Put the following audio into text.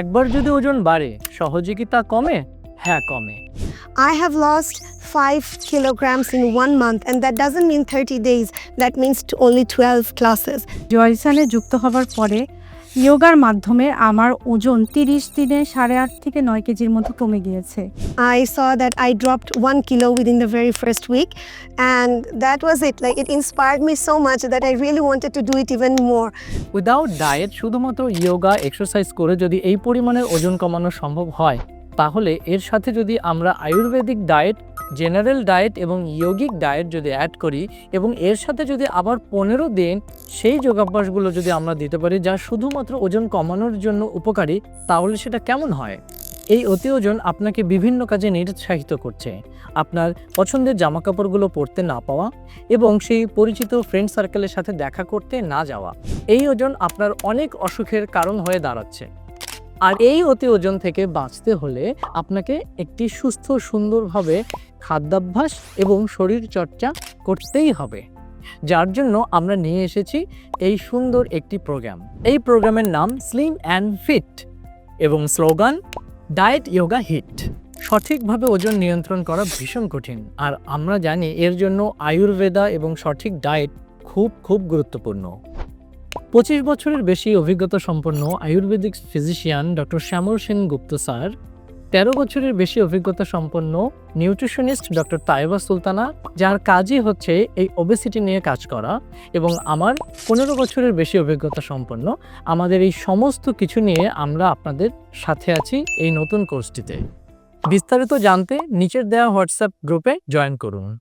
একবার যদি ওজন বাড়ে সহজে কি তা কমে? হ্যাঁ, কমে। I have lost 5 kilograms in 1 month, and that doesn't mean 30 days. That means only 12 classes. জয়সানে যুক্ত হবার পরে যোগার মাধ্যমে আমার ওজন 30 দিনে 8.5 থেকে 9 কেজির মতো কমে গিয়েছে। I saw that I dropped 1 kilo within the very first week, and that was it. Like, it inspired me so much that I really wanted to do it even more. Without diet, শুধুমাত্র yoga exercise করে যদি এই পরিমাণের ওজন কমানো সম্ভব হয়, তাহলে এর সাথে যদি আমরা আয়ুর্বেদিক ডায়েট, জেনারেল ডায়েট এবং ইয়োগিক ডায়েট যদি অ্যাড করি এবং এর সাথে যদি আবার 15 দিন সেই যোগাভ্যাসগুলো যদি আমরা দিতে পারি যা শুধুমাত্র ওজন কমানোর জন্য উপকারী, তাহলে সেটা কেমন হয়? এই অতি ওজন আপনাকে বিভিন্ন কাজে নিরুৎসাহিত করছে। আপনার পছন্দের জামাকাপড়গুলো পরতে না পাওয়া এবং সেই পরিচিত ফ্রেন্ড সার্কেলের সাথে দেখা করতে না যাওয়া। এই ওজন আপনার অনেক অসুখের কারণ হয়ে দাঁড়াচ্ছে। আর এই অতি ওজন থেকে বাঁচতে হলে আপনাকে একটি সুস্থ সুন্দরভাবে খাদ্যাভ্যাস এবং শরীর চর্চা করতেই হবে, যার জন্য আমরা নিয়ে এসেছি এই সুন্দর একটি প্রোগ্রাম। এই প্রোগ্রামের নাম স্লিম অ্যান্ড ফিট এবং স্লোগান ডায়েট যোগা হিট। সঠিকভাবে ওজন নিয়ন্ত্রণ করা ভীষণ কঠিন, আর আমরা জানি এর জন্য আয়ুর্বেদা এবং সঠিক ডায়েট খুব গুরুত্বপূর্ণ। 25 বছরের বেশি অভিজ্ঞতা সম্পন্ন আয়ুর্বেদিক ফিজিশিয়ান ডক্টর শ্যামল সেনগুপ্ত স্যার, 13 বছরের বেশি অভিজ্ঞতা সম্পন্ন নিউট্রিশনিস্ট ডক্টর তাইবা সুলতানা, যার কাজই হচ্ছে এই ওবেসিটি নিয়ে কাজ করা, এবং আমার 15 বছরের বেশি অভিজ্ঞতা সম্পন্ন। আমাদের এই সমস্ত কিছু নিয়ে আমরা আপনাদের সাথে আছি এই নতুন কোর্সটিতে। বিস্তারিত জানতে নিচের দেওয়া হোয়াটসঅ্যাপ গ্রুপে জয়েন করুন।